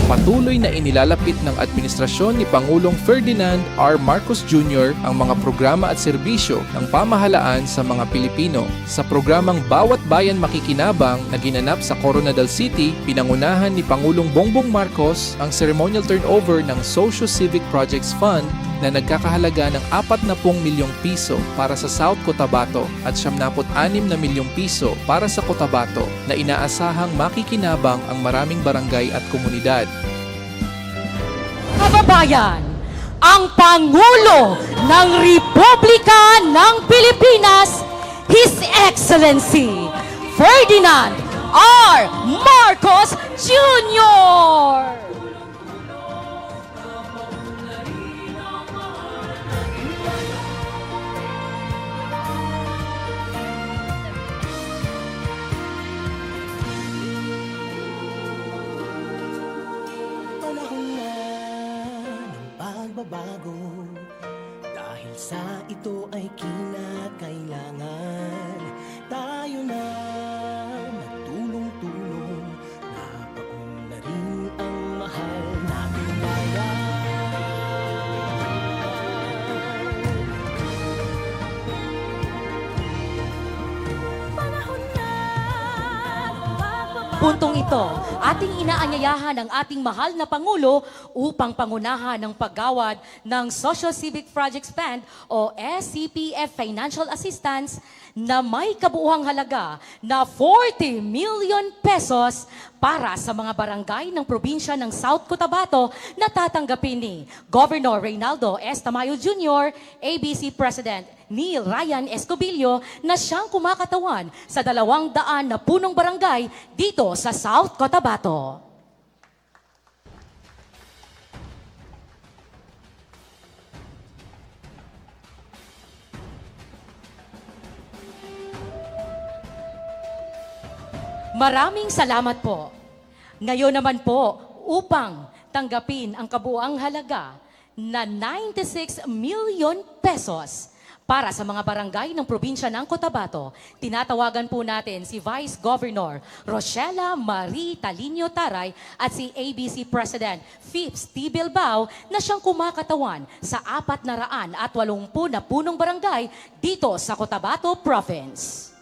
Patuloy na inilalapit ng administrasyon ni Pangulong Ferdinand R. Marcos Jr. ang mga programa at serbisyo ng pamahalaan sa mga Pilipino. Sa programang Bawat Bayan Makikinabang na ginanap sa Coronadal City, pinangunahan ni Pangulong Bongbong Marcos ang ceremonial turnover ng Socio-Civic Projects Fund na nagkakahalaga ng 40 milyong piso para sa South Cotabato at 76 na milyong piso para sa Cotabato na inaasahang makikinabang ang maraming barangay at komunidad. Kababayan, ang Pangulo ng Republika ng Pilipinas, His Excellency Ferdinand R. Marcos Jr. Panahon na ng pagbabago, dahil sa ito ay kinakailangan tayo na nagtulong-tulong, napaunlarin ang mahal nating bayan. Panahon na ng pagbabago. Puntong ito, ating inaanyayahan ang ating mahal na Pangulo upang pangunahan ng paggawad ng Socio-Civic Projects Fund o SCPF Financial Assistance na may kabuuhang halaga na 40 million pesos para sa mga barangay ng probinsya ng South Cotabato na tatanggapin ni Governor Reynaldo S. Tamayo Jr., ABC President Neil Ryan Escobillo na siyang kumakatawan sa 200 na punong barangay dito sa South Cotabato. Maraming salamat po. Ngayon naman po, upang tanggapin ang kabuuang halaga na 96 million pesos para sa mga barangay ng probinsya ng Cotabato, tinatawagan po natin si Vice Governor Rochela Marie Talinio Taray at si ABC President Phipps T. Bilbao na siyang kumakatawan sa 480 na punong barangay dito sa Cotabato Province.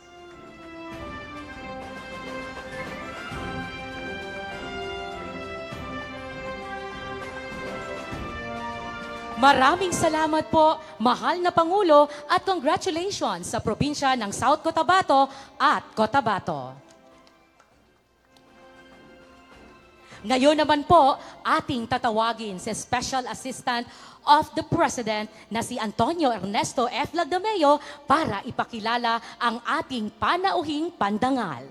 Maraming salamat po, mahal na Pangulo, at congratulations sa probinsya ng South Cotabato at Cotabato. Ngayon naman po, ating tatawagin si Special Assistant of the President na si Antonio Ernesto F. Lagdameo para ipakilala ang ating panauhing pandangal.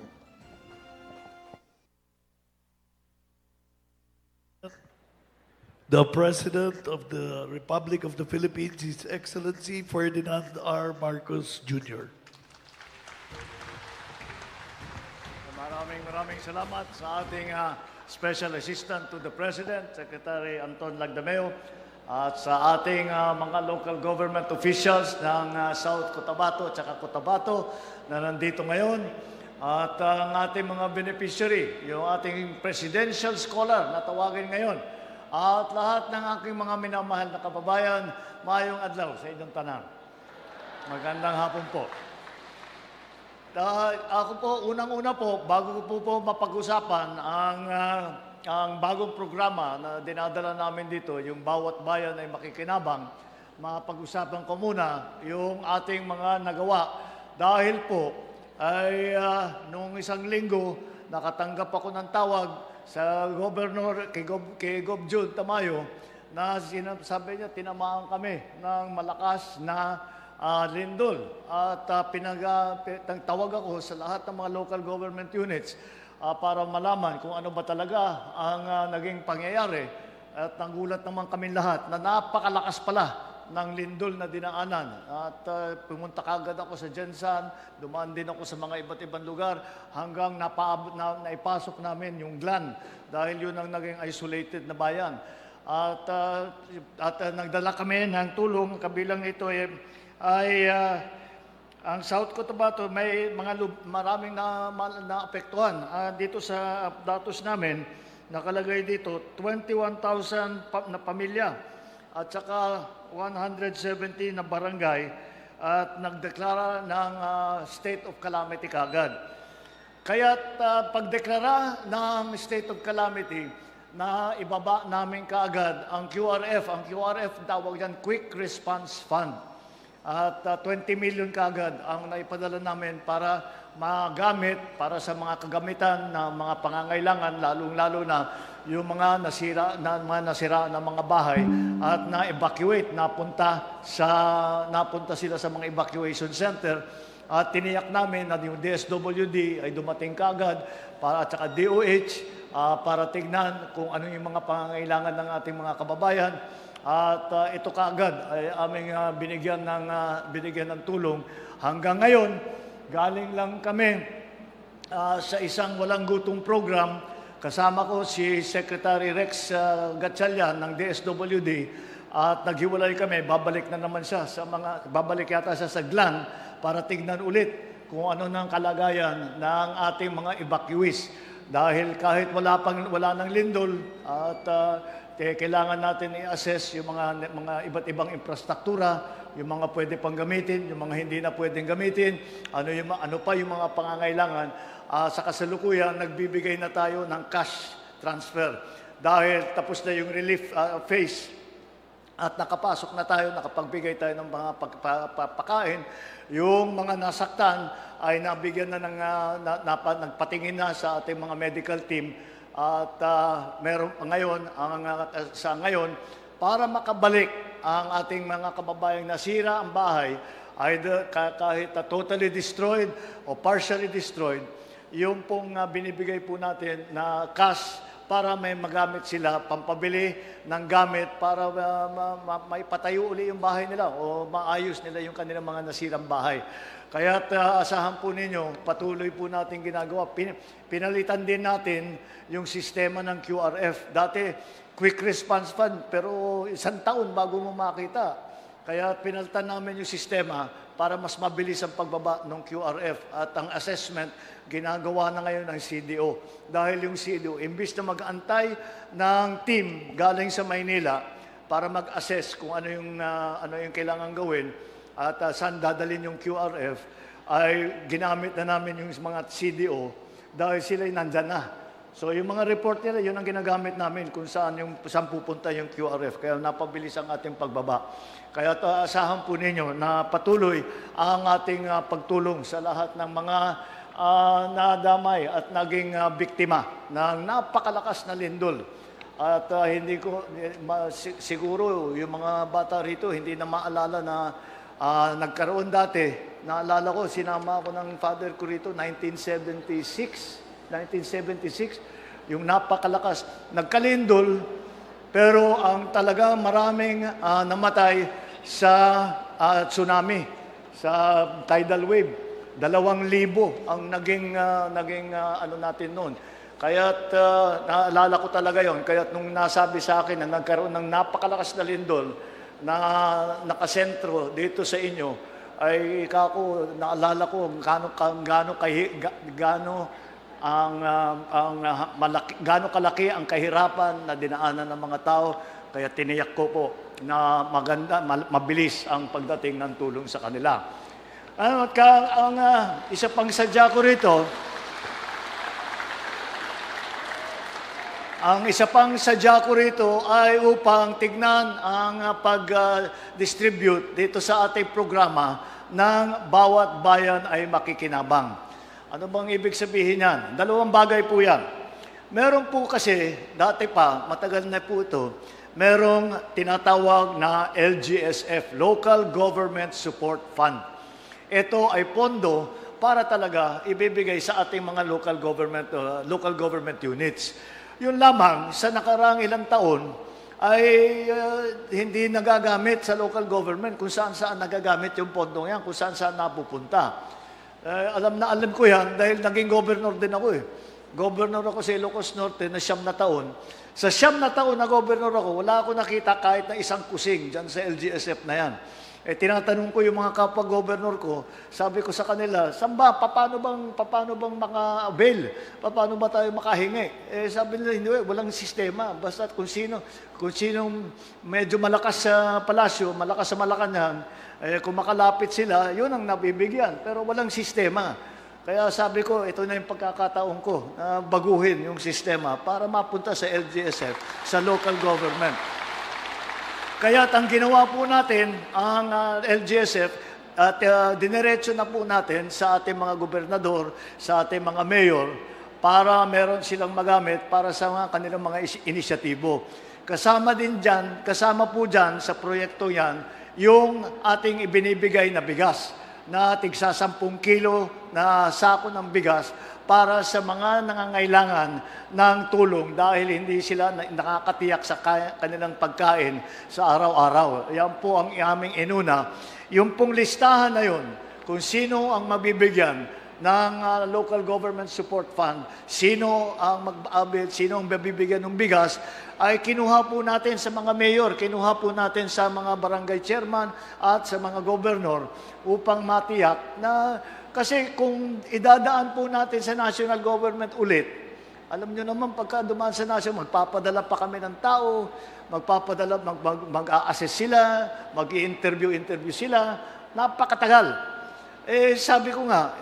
The President of the Republic of the Philippines, His Excellency Ferdinand R. Marcos Jr. Maraming salamat sa ating Special Assistant to the President, Secretary Anton Lagdameo, at sa ating mga local government officials ng South Cotabato at saka Cotabato na nandito ngayon, at ang ating mga beneficiary, yung ating Presidential Scholar na tawagin ngayon, at lahat ng aking mga minamahal na kababayan, mayong adlaw sa inyong tanan. Magandang hapon po. Ako po, unang-una po, bago ko po mapag-usapan ang bagong programa na dinadala namin dito, yung Bawat Bayan ay Makikinabang, mapag-usapan ko muna yung ating mga nagawa. Dahil po, ay noong isang linggo, nakatanggap ako ng tawag sa Governor, kay Gov. Jun Tamayo, na sabi niya, tinamaan kami ng malakas na lindol. At tawag ako sa lahat ng mga local government units para malaman kung ano ba talaga ang naging pangyayari. At nagulat naman kami lahat na napakalakas pala ng lindol na dinaanan. At pumunta kagad ako sa Jensan, dumaan din ako sa mga iba't ibang lugar hanggang naipasok namin yung Glan dahil yun ang naging isolated na bayan. At nagdala kami ng tulong, kabilang ito ay ang South Cotabato may maraming naapektuhan. Dito sa datos namin, nakalagay dito 21,000 na pamilya at saka 170 na barangay at nagdeklara ng state of calamity kaagad. Kaya't pagdeklara ng state of calamity, na ibaba namin kaagad ang QRF. Ang QRF, tawag yan, Quick Response Fund. At 20 million kaagad ang naipadala namin para magamit para sa mga kagamitan ng mga pangangailangan, lalong-lalo na yung mga nasira na mga bahay at na-evacuate, napunta sila sa mga evacuation center. At tiniyak namin na yung DSWD ay dumating kaagad at saka DOH para tignan kung ano yung mga pangangailangan ng ating mga kababayan. At ito kaagad ay aming binigyan ng tulong. Hanggang ngayon, galing lang kami sa isang walang gutom program. Kasama ko si Secretary Rex Gatchalian ng DSWD at naghiwalay kami. Babalik yata siya sa GLAN para tignan ulit kung ano ng kalagayan ng ating mga evacuees. Dahil kahit wala ng lindol at kailangan natin i-assess yung mga iba't ibang infrastruktura, yung mga pwede pang gamitin, yung mga hindi na pwedeng gamitin, ano pa yung mga pangangailangan. Sa kasalukuyan, nagbibigay na tayo ng cash transfer. Dahil tapos na yung relief phase at nakapasok na tayo, nakapagbigay tayo ng mga pagpapakain, yung mga nasaktan ay nabigyan na nagpatingin na sa ating mga medical team at meron ngayon para makabalik ang ating mga kababayang nasira ang bahay, either kahit totally destroyed o partially destroyed, yung pong binibigay po natin na cash para may magamit sila, pampabili ng gamit para maipatayo uli yung bahay nila o maayos nila yung kanilang mga nasirang bahay. Kaya asahan po ninyo, patuloy po natin ginagawa. Pinalitan din natin yung sistema ng QRF. Dati, Quick Response Fund, pero 1 taon bago mo makita. Kaya pinalitan namin yung sistema para mas mabilis ang pagbaba ng QRF. At ang assessment, ginagawa na ngayon ng CDO. Dahil yung CDO, imbis na mag-antay ng team galing sa Maynila para mag-assess kung ano yung kailangan gawin at saan dadalhin yung QRF, ay ginamit na namin yung mga CDO dahil sila'y nandyan na. So yung mga report nila, yun ang ginagamit namin kung saan pupunta yung QRF. Kaya napabilis ang ating pagbaba. Kaya asahan po ninyo na patuloy ang ating pagtulong sa lahat ng mga nadamay at naging biktima ng napakalakas na lindol. At siguro yung mga bata rito hindi na maalala na nagkaroon dati. Naalala ko, sinama ako ng father ko rito, 1976, yung napakalakas. Nagkalindol, pero ang talaga maraming namatay sa tsunami, sa tidal wave. 2,000 ang naging ano natin noon. Kaya't naalala ko talaga yon. Kaya't nung nasabi sa akin na nagkaroon ng napakalakas na lindol na nakasentro dito sa inyo, ay naalala ko gaano kalaki ang kahirapan na dinaanan ng mga tao. Kaya tiniyak ko po na mabilis ang pagdating ng tulong sa kanila. Ang isa pang sadya ko rito, ay upang tignan ang pag-distribute dito sa ating programa ng Bawat Bayan ay Makikinabang. Ano bang ibig sabihin yan? 2 bagay po yan. Meron po kasi, dati pa, matagal na po ito, merong tinatawag na LGSF, Local Government Support Fund. Ito ay pondo para talaga ibibigay sa ating mga local government units. Yun lamang, sa nakaraang ilang taon, ay hindi nagagamit sa local government kung saan-saan nagagamit yung pondong yan, kung saan-saan napupunta. Alam ko yan dahil naging governor din ako eh. Governor ako sa Ilocos Norte na 9 na taon. Sa 9 na taon na governor ako, wala ako nakita kahit na isang kusing dyan sa LGSF na yan. Tinatanong ko yung mga kapwa-gobernur ko, sabi ko sa kanila, Samba, paano bang maka-avail? Paano ba tayo makahingi? Sabi nila, hindi, walang sistema. Basta kung sinong medyo malakas sa palasyo, malakas sa Malacanang, kung makalapit sila, yun ang nabibigyan. Pero walang sistema. Kaya sabi ko, ito na yung pagkakataon ko na baguhin yung sistema para mapunta sa LGSF, sa local government. Kaya ang ginawa po natin, ang LGSF, at dinerecho na po natin sa ating mga gobernador, sa ating mga mayor, para meron silang magamit para sa mga kanilang mga inisyatibo. Kasama po dyan sa proyekto yan, yung ating ibinibigay na bigas, na tigsa 10 kilo na sako ng bigas para sa mga nangangailangan ng tulong dahil hindi sila nakakatiyak sa kanilang pagkain sa araw-araw. Yan po ang aming inuna. Yung pong listahan na yun, kung sino ang mabibigyan ng Local Government Support Fund, sino ang sino ang mabibigyan ng bigas, ay kinuha po natin sa mga mayor, kinuha po natin sa mga barangay chairman at sa mga gobernur upang matiyak na kasi kung idadaan po natin sa national government ulit, alam nyo naman pagka dumaan sa national, magpapadala pa kami ng tao, mag-a-assess sila, mag-i-interview sila, napakatagal. Sabi ko nga,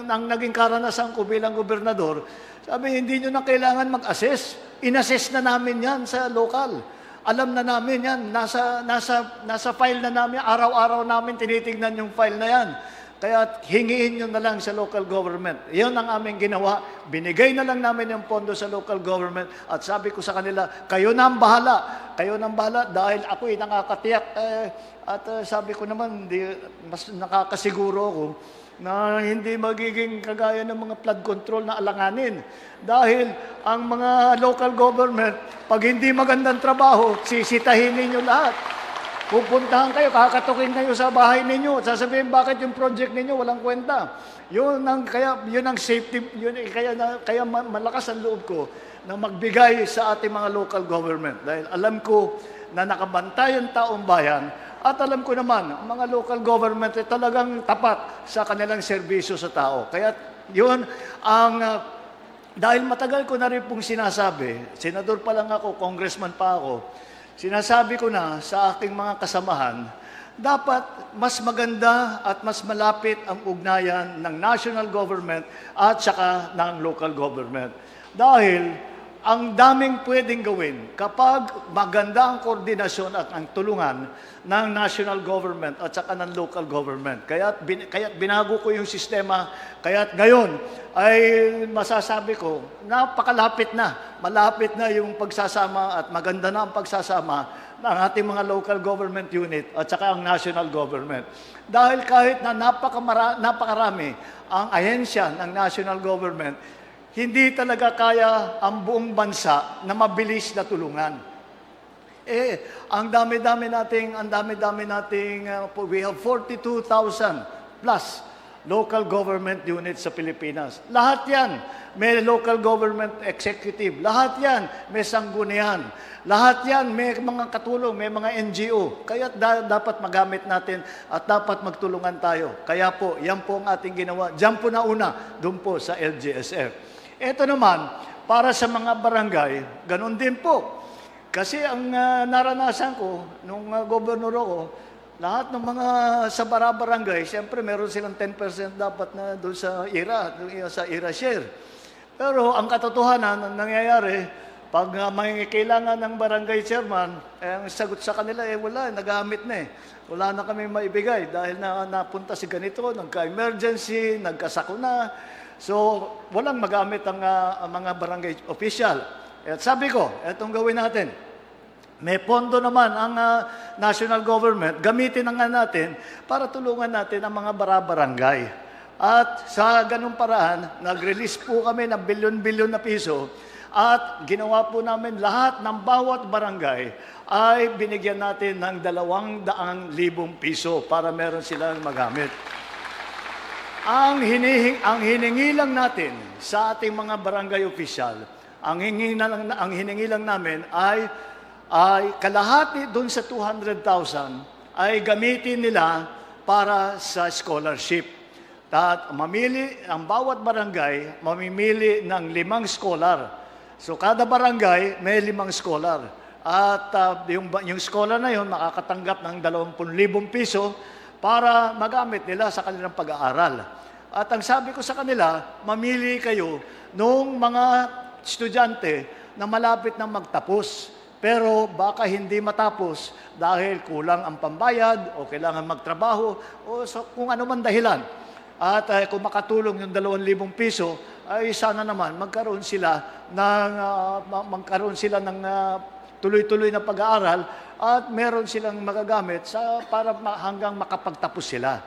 nang naging karanasan ko bilang gobernador, sabi, hindi nyo na kailangan mag-assess. In-assess na namin yan sa local. Alam na namin yan. Nasa file na namin. Araw-araw namin tinitignan yung file na yan. Kaya hingiin nyo na lang sa local government. Iyon ang aming ginawa. Binigay na lang namin yung pondo sa local government. At sabi ko sa kanila, kayo na ang bahala. Kayo na ang bahala dahil ako'y nakakatiyak. Sabi ko naman, mas nakakasiguro ako na hindi magiging kagaya ng mga flood control na alanganin. Dahil ang mga local government, pag hindi magandang trabaho, sisitahin ninyo lahat. Pupuntahan kayo, kakatukin kayo sa bahay ninyo, at sasabihin bakit yung project ninyo walang kwenta. Yun ang safety, kaya malakas ang loob ko na magbigay sa ating mga local government. Dahil alam ko na nakabantay ang taong bayan, at alam ko naman, ang mga local government ay talagang tapat sa kanilang serbisyo sa tao. Kaya yun dahil matagal ko na rin pong sinasabi, senador pa lang ako, congressman pa ako, sinasabi ko na sa aking mga kasamahan, dapat mas maganda at mas malapit ang ugnayan ng national government at saka ng local government. Dahil ang daming pwedeng gawin kapag maganda ang koordinasyon at ang tulungan ng national government at saka ng local government. Kaya't binago ko yung sistema. Kaya't ngayon ay masasabi ko, napakalapit na. Malapit na yung pagsasama at maganda na ang pagsasama ng ating mga local government unit at saka ang national government. Dahil kahit na napakarami ang ahensya ng national government, hindi talaga kaya ang buong bansa na mabilis na tulungan. Ang dami-dami nating we have 42,000 plus local government units sa Pilipinas. Lahat yan may local government executive. Lahat yan may sanggunian. Lahat yan may mga katulong, may mga NGO. Kaya dapat magamit natin at dapat magtulungan tayo. Kaya po, yan po ang ating ginawa. Diyan po na una, doon po sa LGSF. Ito naman, para sa mga barangay, ganun din po. Kasi ang naranasan ko, nung gobernador ako, lahat ng mga sa barangay, siyempre meron silang 10% dapat na doon sa IRA share. Pero ang katotohanan, ang nangyayari, pag may kailangan ng barangay chairman, ang sagot sa kanila, wala, nagamit na Wala na kami maibigay dahil napunta si ganito, nagka-emergency, nagkasako na. So, walang magamit ang mga barangay official. At sabi ko, etong gawin natin. May pondo naman ang national government, gamitin na nga natin para tulungan natin ang mga barangay. At sa ganung paraan, nag-release po kami ng bilyon-bilyon na piso at ginawa po namin lahat ng bawat barangay ay binigyan natin ng 200,000 piso para meron silang magamit. Ang hiningi lang natin sa ating mga barangay official, ang hiningi lang namin ay kalahati doon sa 200,000 ay gamitin nila para sa scholarship. At ang bawat barangay, mamimili ng 5 scholar. So kada barangay may 5 scholar. At yung scholar na yun makakatanggap ng 20,000 piso para magamit nila sa kanilang pag-aaral. At ang sabi ko sa kanila, mamili kayo nung mga estudyante na malapit na magtapos. Pero baka hindi matapos dahil kulang ang pambayad o kailangan magtrabaho o kung ano man dahilan. At kung makatulong yung 2,000 piso, ay sana naman magkaroon sila ng tuloy-tuloy na pag-aaral at meron silang magagamit para hanggang makapagtapos sila.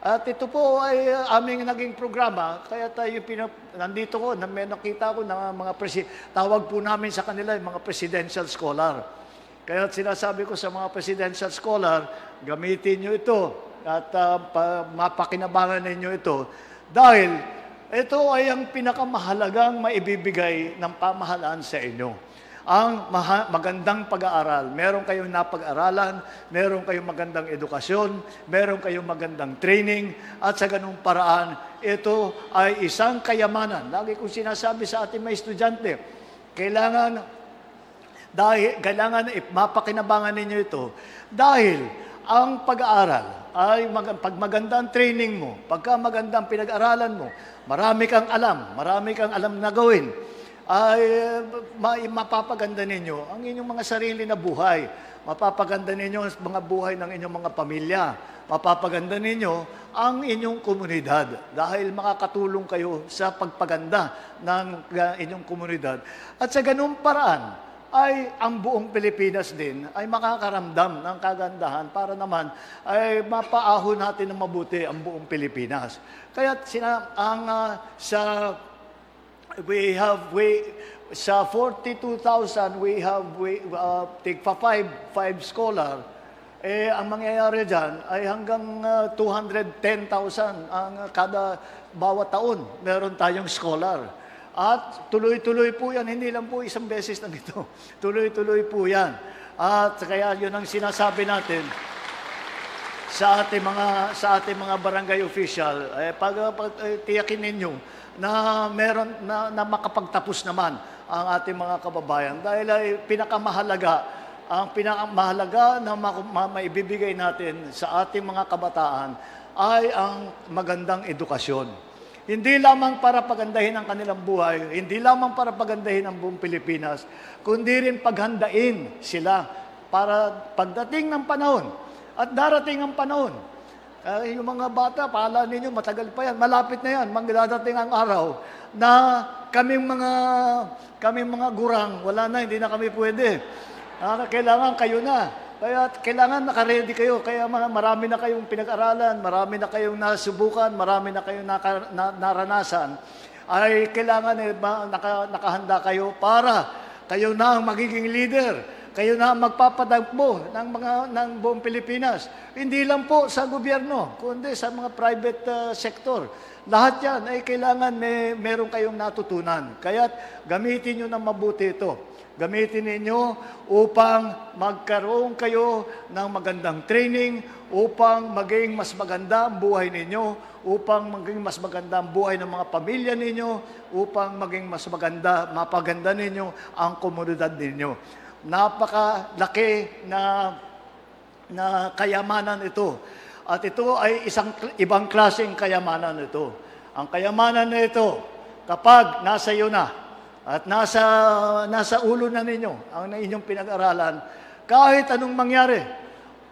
At ito po ay aming naging programa, kaya nandito ko, may nakita ko ng mga tawag po namin sa kanila yung mga presidential scholar. Kaya sinasabi ko sa mga presidential scholar, gamitin nyo ito at mapakinabangan ninyo ito dahil ito ay ang pinakamahalagang maibibigay ng pamahalaan sa inyo. Ang magandang pag-aaral. Meron kayong napag-aralan, meron kayong magandang edukasyon, meron kayong magandang training, at sa ganung paraan, ito ay isang kayamanan. Lagi kong sinasabi sa ating mga estudyante, kailangan mapakinabangan ninyo ito dahil ang pag-aaral ay pag maganda ang training mo, pagka maganda ang pinag-aralan mo, marami kang alam na gawin, ay mapapaganda ninyo ang inyong mga sarili na buhay. Mapapaganda ninyo ang mga buhay ng inyong mga pamilya. Mapapaganda ninyo ang inyong komunidad dahil makakatulong kayo sa pagpaganda ng inyong komunidad. At sa ganung paraan, ay ang buong Pilipinas din ay makakaramdam ng kagandahan para naman ay mapaahon natin ng mabuti ang buong Pilipinas. Kaya sa 42,000 tigpa 5 scholar, ang mangyayari dyan ay hanggang 210,000 ang bawat taon meron tayong scholar. At tuloy-tuloy po yan, hindi lang po isang beses na ito. Tuloy-tuloy po yan. At kaya yun ang sinasabi natin sa ating mga barangay official, tiyakin ninyo na meron na makapagtapos naman ang ating mga kababayan dahil ay pinakamahalaga na maibibigay natin sa ating mga kabataan ay ang magandang edukasyon. Hindi lamang para pagandahin ang kanilang buhay, hindi lamang para pagandahin ang buong Pilipinas, kundi rin paghandain sila para pagdating ng panahon at darating ang panahon. Yung mga bata, pahala ninyo, matagal pa yan, malapit na yan, magdadating ang araw na kaming mga gurang, wala na, hindi na kami pwede. Kailangan kayo na. Kaya kailangan naka-ready kayo. Kaya marami na kayong pinag-aralan, marami na kayong nasubukan, marami na kayong naranasan. Ay kailangan nakahanda kayo para kayo na ang magiging leader. Kayo na ang magpapadagpo ng buong Pilipinas. Hindi lang po sa gobyerno, kundi sa mga private sector. Lahat yan ay kailangan meron kayong natutunan. Kaya gamitin nyo ng mabuti ito. Gamitin ninyo upang magkaroon kayo ng magandang training, upang maging mas maganda ang buhay ninyo, upang maging mas maganda ang buhay ng mga pamilya ninyo, upang maging mas mapaganda ninyo ang komunidad ninyo. Napakalaki na kayamanan ito. At ito ay ibang klaseng kayamanan ito. Ang kayamanan na ito, kapag nasa iyo na, at nasa ulo na ninyo ang inyong pinag-aralan, kahit anong mangyari,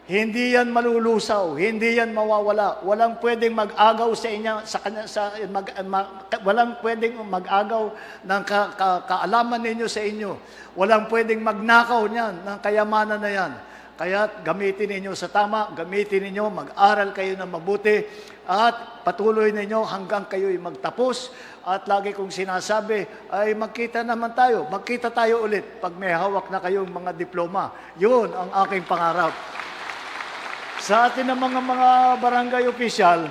hindi yan malulusaw, hindi yan mawawala. Walang pwedeng mag-agaw sa inyo, walang pwedeng mag-agaw ng kaalaman ninyo sa inyo. Walang pwedeng magnakaw niyan ng kayamanan na yan. Kaya gamitin ninyo sa tama, gamitin ninyo, mag-aral kayo ng mabuti, at patuloy ninyo hanggang kayo'y magtapos. At lagi kong sinasabi, ay magkita tayo ulit pag may hawak na kayong mga diploma. Yun ang aking pangarap. Sa atin ng mga barangay official,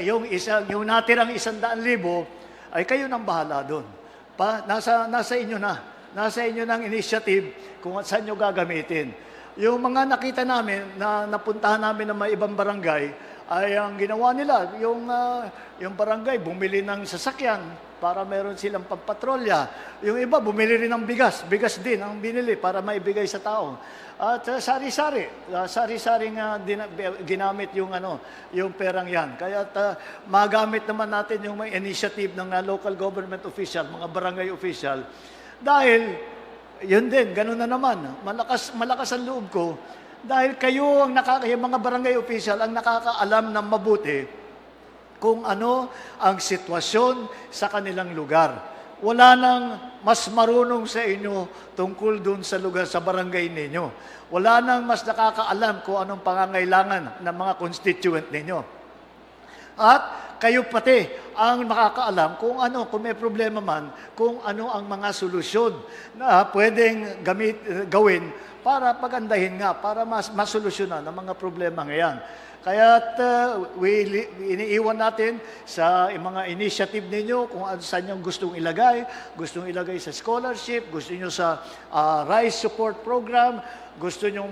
yung natirang 100,000, ay kayo nang bahala doon. Nasa inyo na. Nasa inyo ng initiative kung saan nyo gagamitin. yung mga nakita namin na napuntahan namin ng mga ibang barangay, ay ang ginawa nila, yung barangay bumili ng sasakyan para meron silang pampatrolya. Yung iba bumili rin ng bigas. Bigas din ang binili para maibigay sa tao. At sari-saring ginamit yung perang yan. Kaya magamit naman natin yung may initiative ng local government official, mga barangay official. Dahil, yun din, ganun na naman. Malakas ang loob ko. Dahil kayo, yung mga barangay official, ang nakakaalam ng mabuti kung ano ang sitwasyon sa kanilang lugar. Wala nang mas marunong sa inyo tungkol dun sa lugar, sa barangay ninyo. Wala nang mas nakakaalam kung anong pangangailangan ng mga constituent ninyo. At kayo pati ang makakaalam kung kung may problema man, kung ano ang mga solusyon na pwedeng gawin para pagandahin nga, para masolusyonan ang mga problema ngayon. Kaya iniiwan natin sa mga initiative ninyo kung saan yung gustong ilagay sa scholarship, gusto nyo sa rice support program, gusto nyo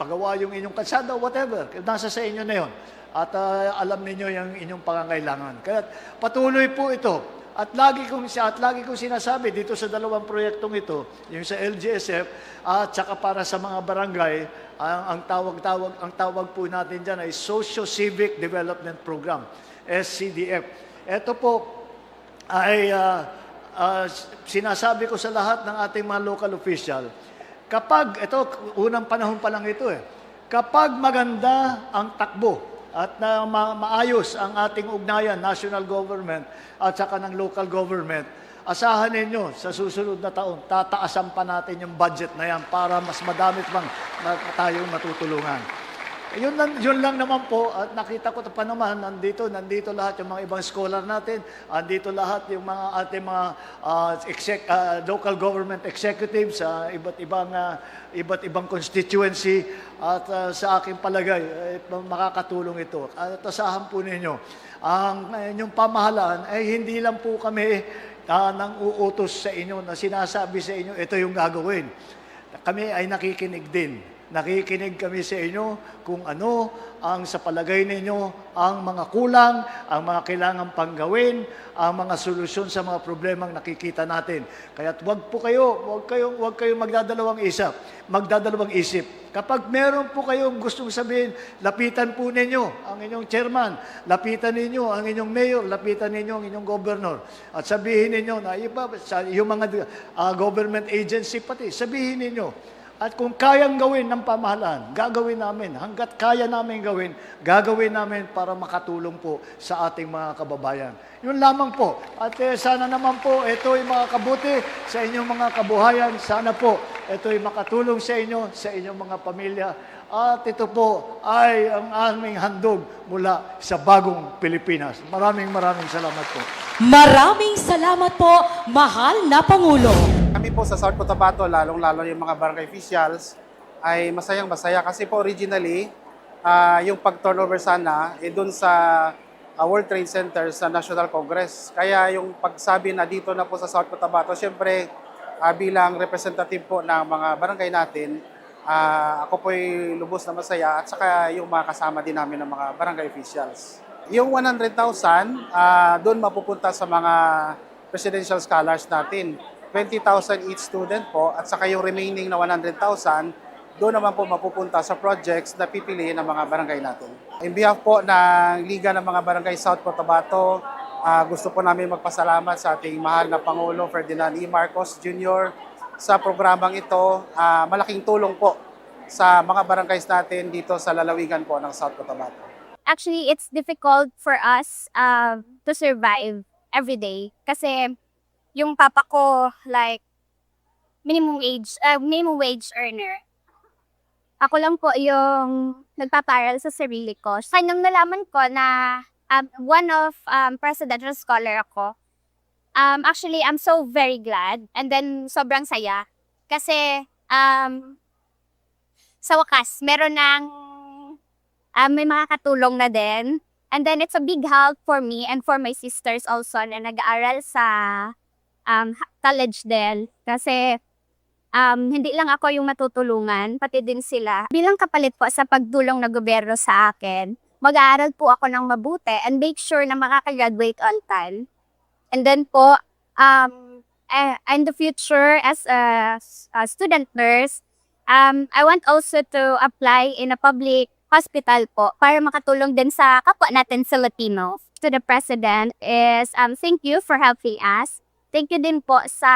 pagawa yung inyong kalsada, whatever. Nasa sa inyo na yun. At alam ninyo yung inyong pangangailangan. Kaya patuloy po ito. At lagi kong sinasabi dito sa dalawang proyektong ito, yung sa LGSF at saka para sa mga barangay, ang tawag po natin diyan ay Socio-Civic Development Program, SCDF. Ito po ay sinasabi ko sa lahat ng ating mga local official, unang panahon pa lang ito kapag maganda ang takbo, at na maayos ang ating ugnayan, national government at saka ng local government, asahan ninyo sa susunod na taon, tataasan pa natin yung budget na yan para mas madami pang tayong matutulungan. Yun lang naman po, at nakita ko pa naman, nandito lahat yung mga ibang scholar natin, nandito lahat yung mga ating mga local government executives sa iba't ibang constituency, at sa aking palagay, makakatulong ito. At asahan po ninyo, ang inyong pamahalaan ay hindi lang po kami nang uutos sa inyo na sinasabi sa inyo, ito yung gagawin. Kami ay nakikinig din. Nakikinig kami sa inyo kung ano ang sa palagay ninyo ang mga kulang, ang mga kailangan pang gawin, ang mga solusyon sa mga problemang nakikita natin. Kaya wag kayong magdadalawang isip. Kapag meron po kayong gustong sabihin, lapitan po ninyo ang inyong chairman, lapitan ninyo ang inyong mayor, lapitan ninyo ang inyong governor. At sabihin ninyo na yung mga government agency pati, sabihin ninyo. At kung kayang gawin ng pamahalaan, gagawin namin. Hanggat kaya namin gagawin namin para makatulong po sa ating mga kababayan. Yun lamang po. At sana naman po, ito'y makakabuti sa inyong mga kabuhayan. Sana po, ito'y makatulong sa inyong mga pamilya. At ito po ay ang aming handog mula sa bagong Pilipinas. Maraming salamat po. Maraming salamat po, mahal na Pangulo. Kami po sa South Cotabato, lalong-lalo yung mga barangay officials, ay masayang-masaya kasi po originally, yung pag-turnover sana, doon sa World Trade Center sa National Congress. Kaya yung pagsabi na dito na po sa South Cotabato, syempre bilang representative po ng mga barangay natin, ako po'y lubos na masaya at saka yung mga kasama din namin ng mga barangay officials. Yung 100,000, doon mapupunta sa mga presidential scholars natin. 20,000 each student po at saka yung remaining na 100,000 doon naman po mapupunta sa projects na pipiliin ng mga barangay natin. In behalf po ng Liga ng mga Barangay South Cotabato, gusto po namin magpasalamat sa ating mahal na Pangulo Ferdinand E. Marcos Jr. sa programang ito. Malaking tulong po sa mga barangays natin dito sa lalawigan po ng South Cotabato. Actually, it's difficult for us to survive every day kasi yung papa ko, like, minimum wage earner. Ako lang po yung nagpaparal sa sarili ko. Kaya nung nalaman ko na one of presidential scholar ako, actually, I'm so very glad. And then, sobrang saya. Kasi, sa wakas, meron ng may makakatulong na din. And then, it's a big help for me and for my sisters also na nag-aaral sa college din. Kasi hindi lang ako yung matutulungan, pati din sila. Bilang kapalit po sa pagdulong na gobyerno sa akin, mag-aaral po ako ng mabuti and make sure na makaka-graduate on time. And then po, in the future as a student nurse, I want also to apply in a public hospital po para makatulong din sa kapwa natin sa Latino. To the President is, thank you for helping us. Thank you din po sa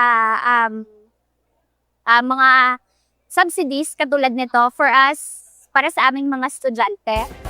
mga subsidies katulad nito for us, para sa aming mga estudyante.